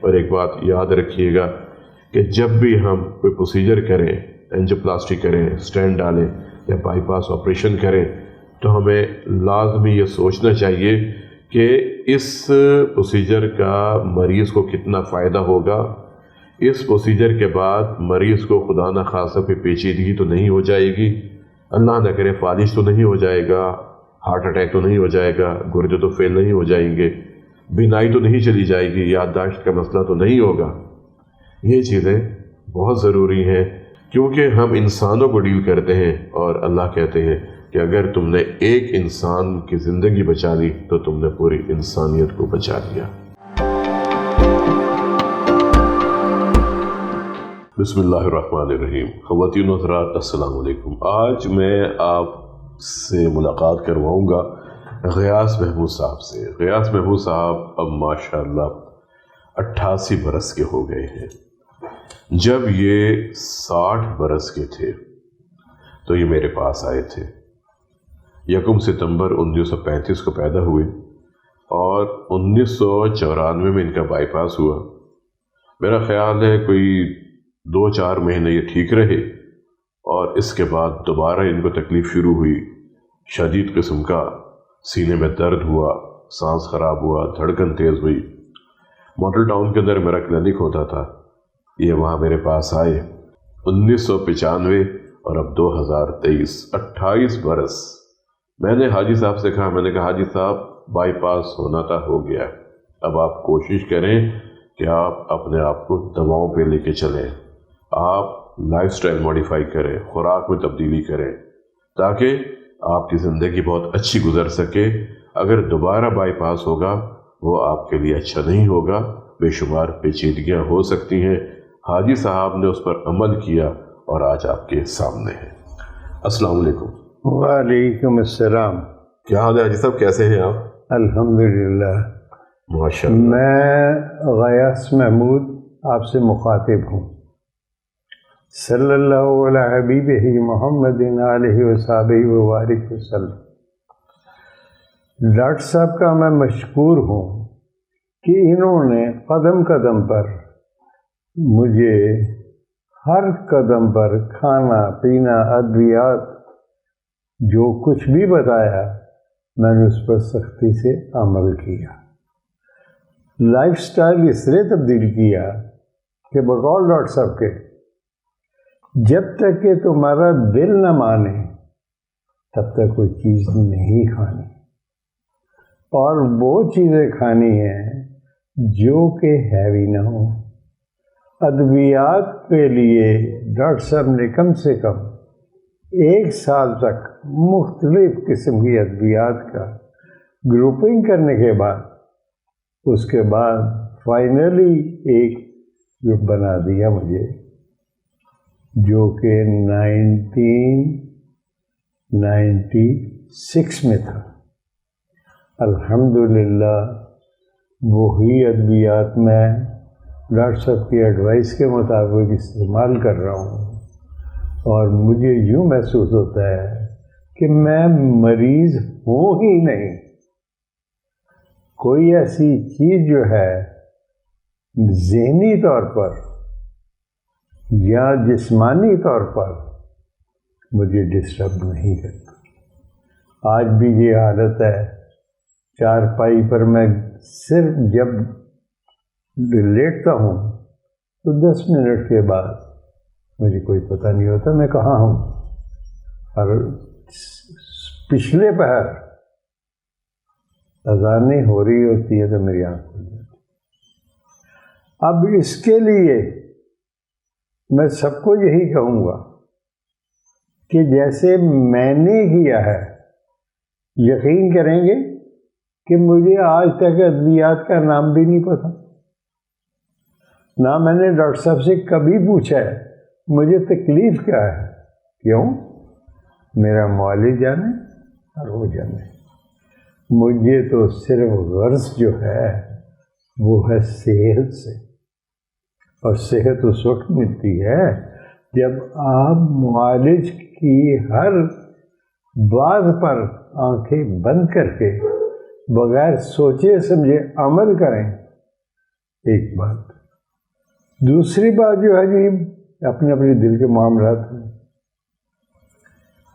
اور ایک بات یاد رکھیے گا کہ جب بھی ہم کوئی پروسیجر کریں، اینجیوپلاسٹی کریں، اسٹینٹ ڈالیں یا بائی پاس آپریشن کریں، تو ہمیں لازمی یہ سوچنا چاہیے کہ اس پروسیجر کا مریض کو کتنا فائدہ ہوگا، اس پروسیجر کے بعد مریض کو خدا نخواستہ کوئی پیچیدگی تو نہیں ہو جائے گی، اللہ نہ کرے فالج تو نہیں ہو جائے گا، ہارٹ اٹیک تو نہیں ہو جائے گا، گردے تو فیل نہیں ہو جائیں گے، بینائی تو نہیں چلی جائے گی، یادداشت کا مسئلہ تو نہیں ہوگا۔ یہ چیزیں بہت ضروری ہیں کیونکہ ہم انسانوں کو ڈیل کرتے ہیں، اور اللہ کہتے ہیں کہ اگر تم نے ایک انسان کی زندگی بچا لی تو تم نے پوری انسانیت کو بچا لیا۔ بسم اللہ الرحمن الرحیم۔ خواتین و حضرات السلام علیکم۔ آج میں آپ سے ملاقات کرواؤں گا غیاث محمود صاحب سے۔ غیاث محمود صاحب اب ماشاءاللہ 88 برس کے ہو گئے ہیں۔ جب یہ 60 برس کے تھے تو یہ میرے پاس آئے تھے۔ 1 ستمبر 1935 کو پیدا ہوئے اور 1994 میں ان کا بائی پاس ہوا۔ میرا خیال ہے کوئی 2-4 مہینے یہ ٹھیک رہے اور اس کے بعد دوبارہ ان کو تکلیف شروع ہوئی، شدید قسم کا سینے میں درد ہوا، سانس خراب ہوا، دھڑکن تیز ہوئی۔ ماڈل ٹاؤن کے اندر میرا کلینک ہوتا تھا، یہ وہاں میرے پاس آئے 1995 اور اب 2023، 28 برس۔ میں نے حاجی صاحب سے کہا، میں نے کہا حاجی صاحب بائی پاس ہونا تھا، ہو گیا، اب آپ کوشش کریں کہ آپ اپنے آپ کو دواؤں پہ لے کے چلیں، آپ لائف سٹائل موڈیفائی کریں، خوراک میں تبدیلی کریں تاکہ آپ کی زندگی بہت اچھی گزر سکے۔ اگر دوبارہ بائی پاس ہوگا وہ آپ کے لیے اچھا نہیں ہوگا، بے شمار پیچیدگیاں ہو سکتی ہیں۔ حاجی صاحب نے اس پر عمل کیا اور آج آپ کے سامنے ہیں۔ السلام علیکم۔ وعلیکم السلام۔ کیا حال ہے حاجی صاحب، کیسے ہیں آپ؟ الحمدللہ ماشاءاللہ۔ میں غیاث محمود آپ سے مخاطب ہوں۔ صلی اللہ علیہ حبیبہ محمد علیہ وصحبہ وبارک وسلم۔ ڈاکٹر صاحب کا میں مشکور ہوں کہ انہوں نے قدم قدم پر مجھے ہر قدم پر کھانا پینا ادویات جو کچھ بھی بتایا میں نے اس پر سختی سے عمل کیا، لائف سٹائل اس طرح تبدیل کیا کہ بقول ڈاکٹر صاحب کے جب تک کہ تمہارا دل نہ مانے تب تک کوئی چیز نہیں کھانی، اور وہ چیزیں کھانی ہیں جو کہ ہیوی نہ ہو۔ ادویات کے لیے ڈاکٹر صاحب نے کم سے کم 1 سال تک مختلف قسم کی ادویات کا گروپنگ کرنے کے بعد اس کے بعد فائنلی ایک گروپ بنا دیا مجھے، جو کہ 1996 میں تھا۔ الحمدللہ وہی ادویات میں ڈاکٹر صاحب کی ایڈوائس کے مطابق استعمال کر رہا ہوں، اور مجھے یوں محسوس ہوتا ہے کہ میں مریض ہوں ہی نہیں۔ کوئی ایسی چیز جو ہے ذہنی طور پر یا جسمانی طور پر مجھے ڈسٹرب نہیں کرتا۔ آج بھی یہ حالت ہے، چارپائی پر میں صرف جب لیٹتا ہوں تو 10 منٹ کے بعد مجھے کوئی پتہ نہیں ہوتا میں کہاں ہوں، اور پچھلے پہر اذانیں ہو رہی ہوتی ہے تو میری آنکھ کھل جاتی۔ اب اس کے لیے میں سب کو یہی کہوں گا کہ جیسے میں نے کیا ہے، یقین کریں گے کہ مجھے آج تک ادویات کا نام بھی نہیں پتا، نہ میں نے ڈاکٹر صاحب سے کبھی پوچھا ہے مجھے تکلیف کیا ہے، کیوں؟ میرا معالج جانے اور وہ جانے، مجھے تو صرف غرض جو ہے وہ ہے صحت سے، اور صحت اس وقت ملتی ہے جب آپ معالج کی ہر بات پر آنکھیں بند کر کے بغیر سوچے سمجھے عمل کریں۔ ایک بات. دوسری بات جو ہے جی اپنے اپنے دل کے معاملات ہیں.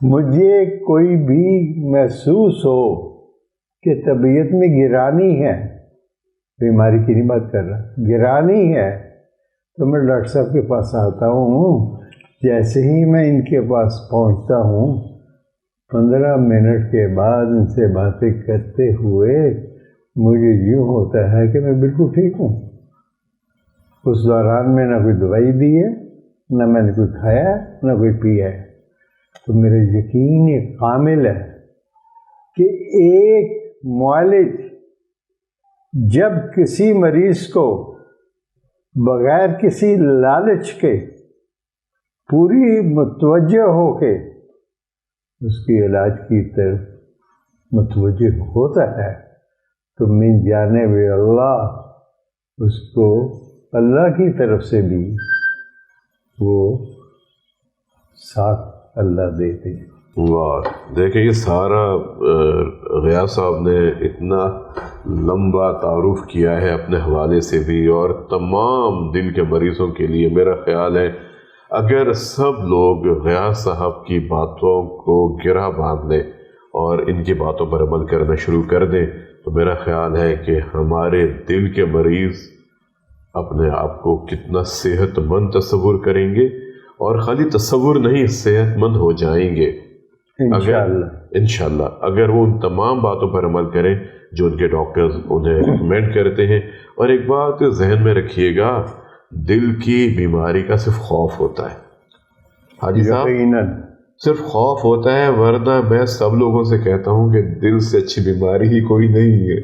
مجھے کوئی بھی محسوس ہو کہ طبیعت میں گرانی ہے، بیماری کی نہیں بات کر رہا، گرانی ہے، تو میں ڈاکٹر صاحب کے پاس آتا ہوں. جیسے ہی میں ان کے پاس پہنچتا ہوں 15 منٹ کے بعد ان سے باتیں کرتے ہوئے مجھے یوں ہوتا ہے کہ میں بالکل ٹھیک ہوں. اس دوران میں نہ کوئی دوائی دی ہے، نہ میں نے کوئی کھایا، نہ کوئی پیا ہے. تو میرا یقین کامل ہے کہ ایک معالج جب کسی مریض کو بغیر کسی لالچ کے پوری متوجہ ہو کے اس کے علاج کی طرف متوجہ ہوتا ہے تو من جانب اللہ اس کو اللہ کی طرف سے بھی وہ ساتھ اللہ دیتے ہیں. واہ، دیکھیں یہ سارا غیاث صاحب نے اتنا لمبا تعارف کیا ہے اپنے حوالے سے بھی، اور تمام دل کے مریضوں کے لیے میرا خیال ہے اگر سب لوگ غیاث صاحب کی باتوں کو گرہ باندھ لیں اور ان کی باتوں پر عمل کرنا شروع کر دیں تو میرا خیال ہے کہ ہمارے دل کے مریض اپنے آپ کو کتنا صحت مند تصور کریں گے، اور خالی تصور نہیں، صحت مند ہو جائیں گے انشاءاللہ اگر وہ ان تمام باتوں پر عمل کریں جو ان کے ڈاکٹرز انہیں ریکمینڈ کرتے ہیں. اور ایک بات ذہن میں رکھیے گا، دل کی بیماری کا صرف خوف ہوتا ہے حاجی صاحب، صرف خوف ہوتا ہے، ورنہ میں سب لوگوں سے کہتا ہوں کہ دل سے اچھی بیماری ہی کوئی نہیں ہے.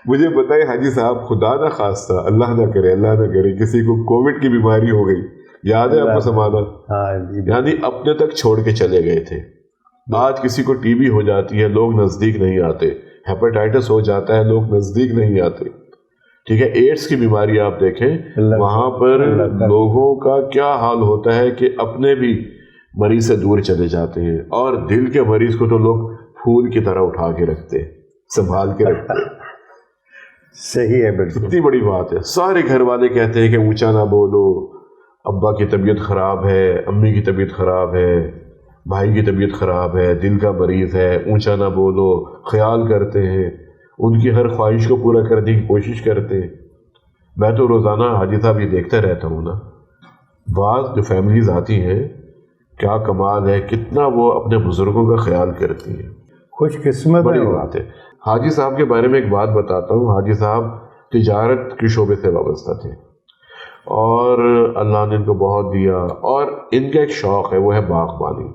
مجھے بتائیں حاجی صاحب، خدا نہ خواستہ، اللہ نہ کرے کسی کو کووڈ کی بیماری ہو گئی، یاد ہے آپ کو سمانا؟ یعنی اپنے تک چھوڑ کے چلے گئے تھے. آج کسی کو ٹی بی ہو جاتی ہے، لوگ نزدیک نہیں آتے. ہیپاٹائٹس ہو جاتا ہے، لوگ نزدیک نہیں آتے. ٹھیک ہے، ایڈس کی بیماری آپ دیکھیں، وہاں پر لوگوں کا کیا حال ہوتا ہے کہ اپنے بھی مریض سے دور چلے جاتے ہیں، اور دل کے مریض کو تو لوگ پھول کی طرح اٹھا کے رکھتے ہیں، سنبھال کے رکھتے ہیں. صحیح ہے، بالکل اتنی بڑی بات ہے. سارے گھر والے کہتے ہیں کہ اونچا نہ بولو، ابا کی طبیعت خراب ہے، امی کی طبیعت خراب ہے، بھائی کی طبیعت خراب ہے، دل کا مریض ہے، اونچا نہ بولو، خیال کرتے ہیں، ان کی ہر خواہش کو پورا کرنے کی کوشش کرتے ہیں. میں تو روزانہ حاجی صاحب یہ دیکھتا رہتا ہوں نا، بعض جو فیملیز آتی ہیں کیا کمال ہے، کتنا وہ اپنے بزرگوں کا خیال کرتی ہیں. خوش قسمت بڑی بات ہے. حاجی صاحب کے بارے میں ایک بات بتاتا ہوں. حاجی صاحب تجارت کے شعبے سے وابستہ تھے، اور اللہ نے ان کو بہت دیا، اور ان کا ایک شوق ہے، وہ ہے باغبانی.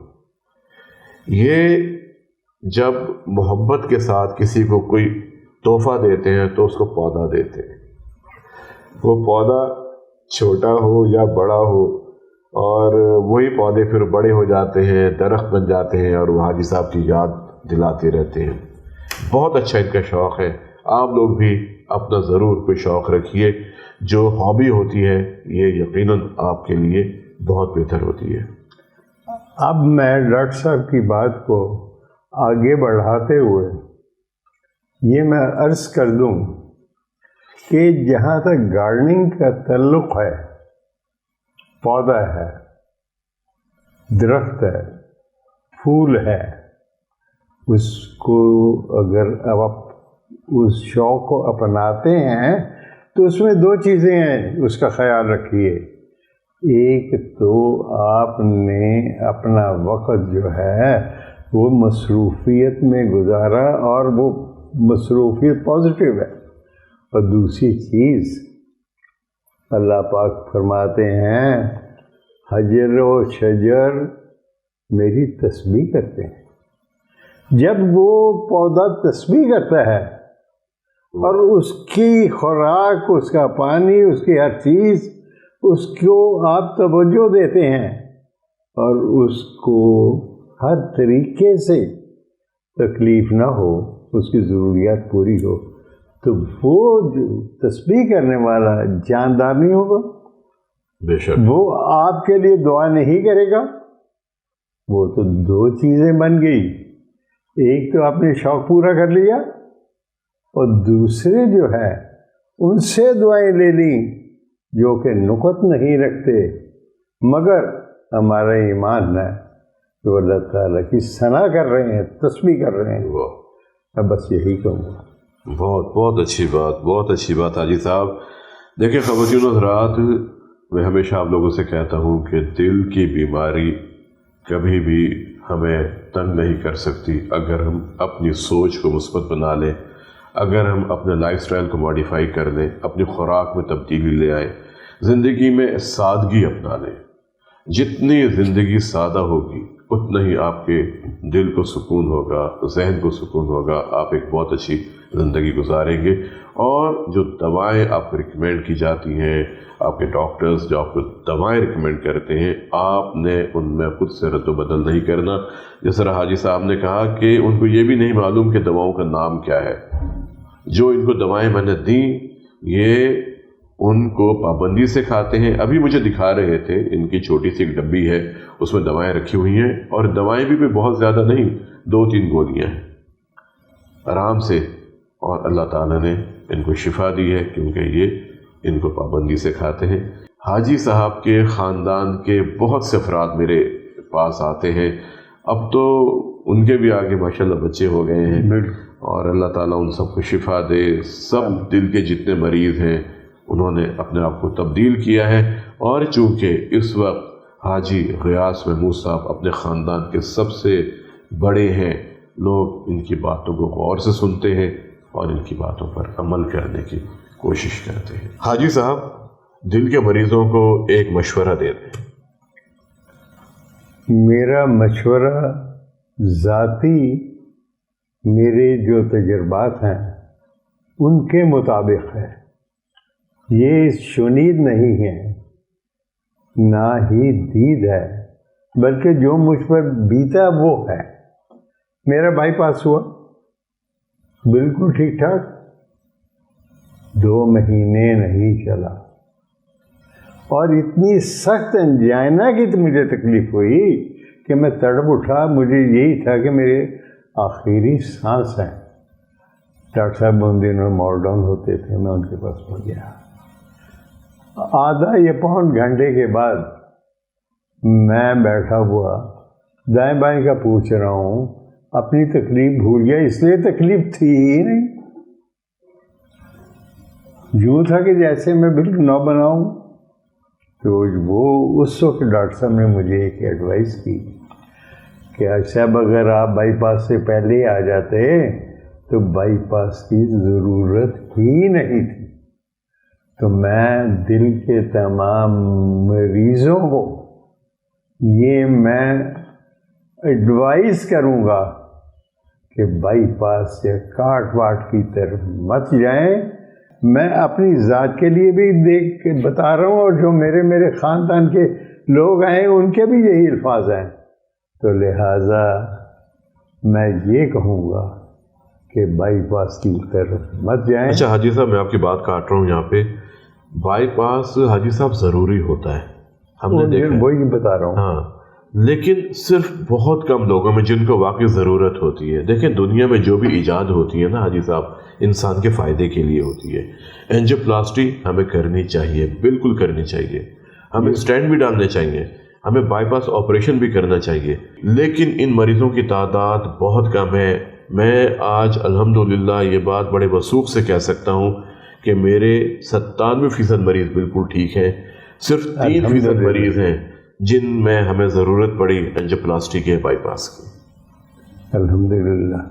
یہ جب محبت کے ساتھ کسی کو کوئی تحفہ دیتے ہیں تو اس کو پودا دیتے ہیں. وہ پودا چھوٹا ہو یا بڑا ہو، اور وہی پودے پھر بڑے ہو جاتے ہیں، درخت بن جاتے ہیں، اور وہ حاجی صاحب کی یاد دلاتے رہتے ہیں. بہت اچھا ان کا شوق ہے. آپ لوگ بھی اپنا ضرور کوئی شوق رکھیے. جو ہابی ہوتی ہے یہ یقیناً آپ کے لیے بہت بہتر ہوتی ہے. اب میں ڈاکٹر صاحب کی بات کو آگے بڑھاتے ہوئے یہ میں عرض کر دوں کہ جہاں تک گارڈننگ کا تعلق ہے، پودا ہے، درخت ہے، پھول ہے، اس کو اگر آپ اس شوق کو اپناتے ہیں تو اس میں دو چیزیں ہیں، اس کا خیال رکھیے. ایک تو آپ نے اپنا وقت جو ہے وہ مصروفیت میں گزارا، اور وہ مصروفیت پازیٹیو ہے. اور دوسری چیز اللہ پاک فرماتے ہیں حجر و شجر میری تسبیح کرتے ہیں. جب وہ پودا تسبیح کرتا ہے اور اس کی خوراک، اس کا پانی، اس کی ہر چیز، اس کو آپ توجہ دیتے ہیں اور اس کو ہر طریقے سے تکلیف نہ ہو، اس کی ضروریات پوری ہو، تو وہ جو تسبیح کرنے والا جاندار نہیں ہوگا. بے شک وہ آپ کے لیے دعا نہیں کرے گا. وہ تو دو چیزیں بن گئی، ایک تو آپ نے شوق پورا کر لیا، اور دوسرے جو ہے ان سے دعائیں لے لیں جو کہ نقط نہیں رکھتے مگر ہمارا ایمان ہے کہ وہ اللہ تعالیٰ کی ثنا کر رہے ہیں، تسبیح کر رہے ہیں. اب بس یہی کہوں گا. بہت اچھی بات، بہت اچھی بات حاجی صاحب. دیکھیں خواتین و حضرات، میں ہمیشہ آپ لوگوں سے کہتا ہوں کہ دل کی بیماری کبھی بھی ہمیں تنگ نہیں کر سکتی اگر ہم اپنی سوچ کو مثبت بنا لیں، اگر ہم اپنے لائف سٹائل کو ماڈیفائی کر لیں، اپنی خوراک میں تبدیلی لے آئیں، زندگی میں سادگی اپنا لیں. جتنی زندگی سادہ ہوگی اتنا ہی آپ کے دل کو سکون ہوگا، ذہن کو سکون ہوگا، آپ ایک بہت اچھی زندگی گزاریں گے. اور جو دوائیں آپ کو ریکمینڈ کی جاتی ہیں، آپ کے ڈاکٹرز جو آپ کو دوائیں ریکمینڈ کرتے ہیں، آپ نے ان میں خود سے رد و بدل نہیں کرنا. جس طرح حاجی صاحب نے کہا کہ ان کو یہ بھی نہیں معلوم کہ دواؤں کا نام کیا ہے. جو ان کو دوائیں میں نے دیں یہ ان کو پابندی سے کھاتے ہیں. ابھی مجھے دکھا رہے تھے، ان کی چھوٹی سی ایک ڈبی ہے، اس میں دوائیں رکھی ہوئی ہیں، اور دوائیں بھی بہت زیادہ نہیں، 2-3 گولیاں ہیں آرام سے. اور اللہ تعالیٰ نے ان کو شفا دی ہے کیونکہ یہ ان کو پابندی سے کھاتے ہیں. حاجی صاحب کے خاندان کے بہت سے افراد میرے پاس آتے ہیں. اب تو ان کے بھی آگے ماشاءاللہ بچے ہو گئے ہیں، اور اللہ تعالیٰ ان سب کو شفا دے. سب دل کے جتنے مریض ہیں انہوں نے اپنے آپ کو تبدیل کیا ہے. اور چونکہ اس وقت حاجی غیاث محمود صاحب اپنے خاندان کے سب سے بڑے ہیں، لوگ ان کی باتوں کو غور سے سنتے ہیں اور ان کی باتوں پر عمل کرنے کی کوشش کرتے ہیں. حاجی صاحب دل کے مریضوں کو ایک مشورہ دے دیں. میرا مشورہ ذاتی میرے جو تجربات ہیں ان کے مطابق ہے، یہ شنید نہیں ہے نہ ہی دید ہے، بلکہ جو مجھ پر بیتا وہ ہے. میرا بائی پاس ہوا بالکل ٹھیک ٹھاک، 2 مہینے نہیں چلا، اور اتنی سخت انجائنا کی تو مجھے تکلیف ہوئی کہ میں تڑپ اٹھا. مجھے یہی تھا کہ میرے آخری سانس ہیں. ڈاکٹر صاحب ان دنوں مال ڈاؤن ہوتے تھے، میں ان کے پاس پہنچ گیا. آدھا یا پون گھنٹے کے بعد میں بیٹھا ہوا دائیں بائیں کا پوچھ رہا ہوں، اپنی تکلیف بھول گیا، اس لیے تکلیف تھی ہی نہیں. یوں تھا کہ جیسے میں بالکل نو بناؤں. تو وہ اس وقت ڈاکٹر صاحب نے مجھے ایک ایڈوائس کی کہ صاحب اگر آپ بائی پاس سے پہلے آ جاتے تو بائی پاس کی ضرورت ہی نہیں تھی. تو میں دل کے تمام مریضوں کو یہ میں ایڈوائز کروں گا کہ بائی پاس سے کاٹ واٹ کی طرف مت جائیں. میں اپنی ذات کے لیے بھی دیکھ کے بتا رہا ہوں، اور جو میرے خاندان کے لوگ آئے ان کے بھی یہی الفاظ ہیں. تو لہٰذا میں یہ کہوں گا کہ بائی پاس کی طرف مت جائیں. اچھا حاجی صاحب میں آپ کی بات کاٹ رہا ہوں یہاں پہ. بائی پاس حاجی صاحب ضروری ہوتا ہے، ہم نے دیکھا ہے. وہی بتا رہا ہوں. ہاں، لیکن صرف بہت کم لوگوں میں جن کو واقعی ضرورت ہوتی ہے. دیکھیں دنیا میں جو بھی ایجاد ہوتی ہے نا حاجی صاحب، انسان کے فائدے کے لیے ہوتی ہے. اینجیوپلاسٹی ہمیں کرنی چاہیے، بالکل کرنی چاہیے. ہمیں اسٹینڈ بھی ڈالنے چاہیے، ہمیں بائی پاس آپریشن بھی کرنا چاہیے. لیکن ان مریضوں کی تعداد بہت کم ہے. میں آج الحمدللہ یہ بات بڑے وثوق سے کہہ سکتا ہوں کہ میرے 97% مریض بالکل ٹھیک ہیں. صرف 3% مریض ہیں جن میں ہمیں ضرورت پڑی اینجیوپلاسٹی کے، بائی پاس کی. الحمدللہ.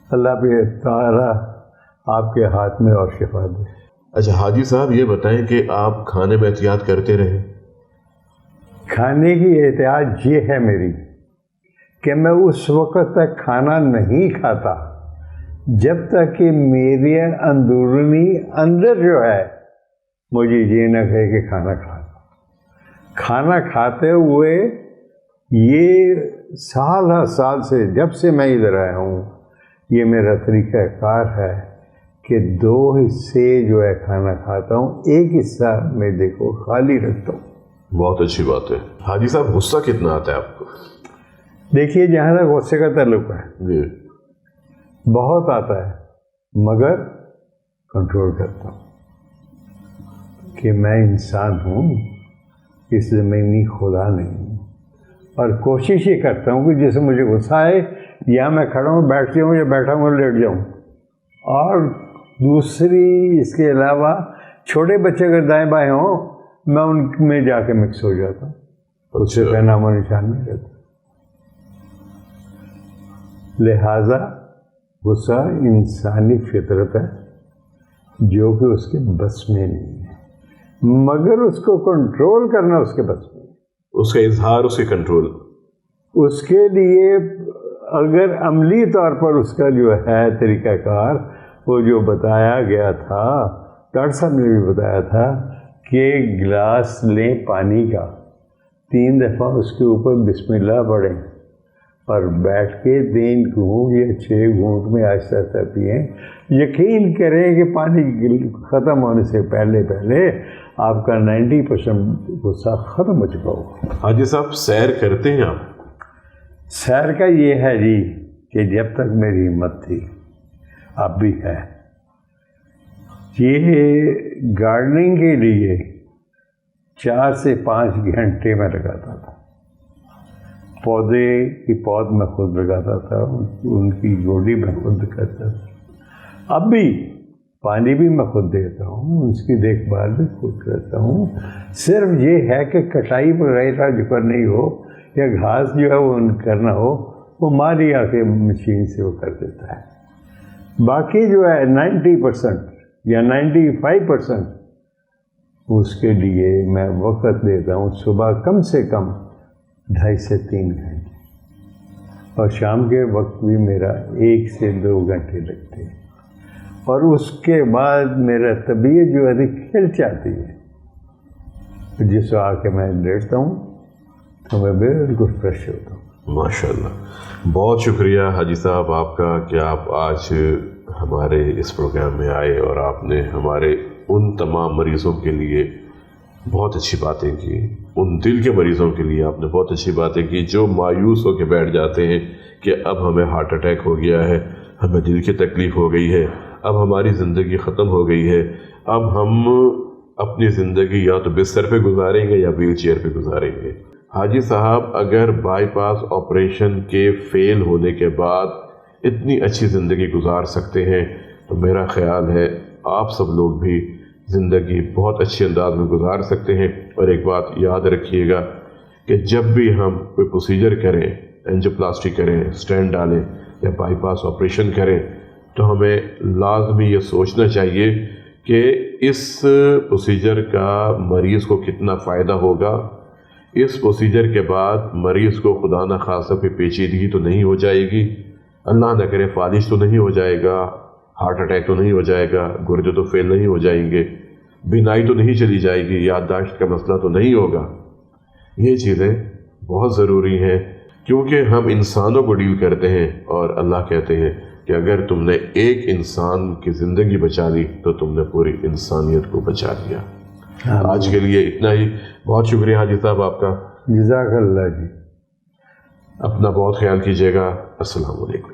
اللہ پہ تعالیٰ آپ کے ہاتھ میں اور شفا دے. اچھا حاجی صاحب یہ بتائیں کہ آپ کھانے میں احتیاط کرتے رہے؟ کھانے کی احتیاط یہ ہے میری کہ میں اس وقت تک کھانا نہیں کھاتا جب تک کہ میرے اندرونی اندر جو ہے مجھے یہ نہ کہے کہ کھانا کھا. کھانا کھاتے ہوئے یہ سال سے جب سے میں ادھر آیا ہوں یہ میرا طریقہ کار ہے کہ 2 حصے جو ہے کھانا کھاتا ہوں، ایک حصہ میں دیکھو خالی رکھتا ہوں. بہت اچھی بات ہے. حاجی صاحب غصہ کتنا آتا ہے آپ کو؟ دیکھیے جہاں تک غصے کا تعلق ہے جی بہت آتا ہے، مگر کنٹرول کرتا ہوں کہ میں انسان ہوں، اس زمینی خدا نہیں ہوں، اور کوشش یہ کرتا ہوں کہ جیسے مجھے غصہ آئے یا میں کھڑا ہوں بیٹھ جاؤں یا بیٹھا ہوں لیٹ جاؤں. اور دوسری اس کے علاوہ چھوٹے بچے اگر دائیں بائیں ہوں میں ان میں جا کے مکس ہو جاتا ہوں، اس سے کوئی نام و نشان نہیں رہتا. لہٰذا غصہ انسانی فطرت ہے جو کہ اس کے بس میں نہیں ہے، مگر اس کو کنٹرول کرنا اس کے بس میں ہے. اس کا اظہار، اس کے کنٹرول، اس کے لیے اگر عملی طور پر اس کا جو ہے طریقہ کار وہ جو بتایا گیا تھا، ڈاکٹر صاحب نے بھی بتایا تھا کہ گلاس لیں پانی کا، 3 دفعہ اس کے اوپر بسم اللہ پڑھیں اور بیٹھ کے 3 گھونٹ یا 6 گھونٹ میں آہستہ آہستہ پئیں. یقین کریں کہ پانی ختم ہونے سے پہلے آپ کا 90% غصہ ختم ہو چکا ہوگا. حاجی صاحب سیر کرتے ہیں آپ؟ سیر کا یہ ہے جی کہ جب تک میری ہمت تھی، اب بھی ہے، یہ گارڈننگ کے لیے 4 سے 5 گھنٹے میں لگاتا تھا. پودے کی پود میں خود لگاتا تھا، ان کی گوڈی میں خود کرتا تھا. اب بھی پانی بھی میں خود دیتا ہوں، اس کی دیکھ بھال بھی خود کرتا ہوں. صرف یہ ہے کہ کٹائی وغیرہ جو کرنی ہو یا گھاس جو ہے وہ کرنا ہو، وہ مالی آ کے مشین سے وہ کر دیتا ہے. باقی جو ہے 90% یا 95% اس کے لیے میں وقت دیتا ہوں. صبح کم سے کم 2.5 سے 3 گھنٹے، اور شام کے وقت بھی میرا 1 سے 2 گھنٹے لگتے ہیں. اور اس کے بعد میرا طبیعت جو ہے کھل جاتی ہے، جس آ کے میں لیٹتا ہوں تو میں بالکل فریش ہوتا ہوں. ماشاء اللہ، بہت شکریہ حاجی صاحب آپ کا کہ آپ آج ہمارے اس پروگرام میں آئے اور آپ نے ہمارے ان تمام مریضوں کے لیے بہت اچھی باتیں کی. ان دل کے مریضوں کے لیے آپ نے بہت اچھی باتیں کی جو مایوس ہو کے بیٹھ جاتے ہیں کہ اب ہمیں ہارٹ اٹیک ہو گیا ہے، ہمیں دل کی تکلیف ہو گئی ہے، اب ہماری زندگی ختم ہو گئی ہے، اب ہم اپنی زندگی یا تو بستر پہ گزاریں گے یا ویل چیئر پہ گزاریں گے. حاجی صاحب اگر بائی پاس آپریشن کے فیل ہونے کے بعد اتنی اچھی زندگی گزار سکتے ہیں تو میرا خیال ہے آپ سب لوگ بھی زندگی بہت اچھے انداز میں گزار سکتے ہیں. اور ایک بات یاد رکھیے گا کہ جب بھی ہم کوئی پروسیجر کریں، اینجیوپلاسٹی کریں، اسٹینٹ ڈالیں یا بائی پاس آپریشن کریں، تو ہمیں لازمی یہ سوچنا چاہیے کہ اس پروسیجر کا مریض کو کتنا فائدہ ہوگا. اس پروسیجر کے بعد مریض کو خدا نہ خواستہ کوئی پیچیدگی تو نہیں ہو جائے گی، اللہ نہ کرے فالج تو نہیں ہو جائے گا، ہارٹ اٹیک تو نہیں ہو جائے گا، گردے تو فیل نہیں ہو جائیں گے، بینائی تو نہیں چلی جائے گی، یادداشت کا مسئلہ تو نہیں ہوگا. یہ چیزیں بہت ضروری ہیں کیونکہ ہم انسانوں کو ڈیل کرتے ہیں، اور اللہ کہتے ہیں کہ اگر تم نے ایک انسان کی زندگی بچا لی تو تم نے پوری انسانیت کو بچا لیا. آج کے لیے اتنا ہی. بہت شکریہ حاجی صاحب آپ کا. جزاک اللہ جی. اپنا بہت خیال کیجیے گا. السلام علیکم.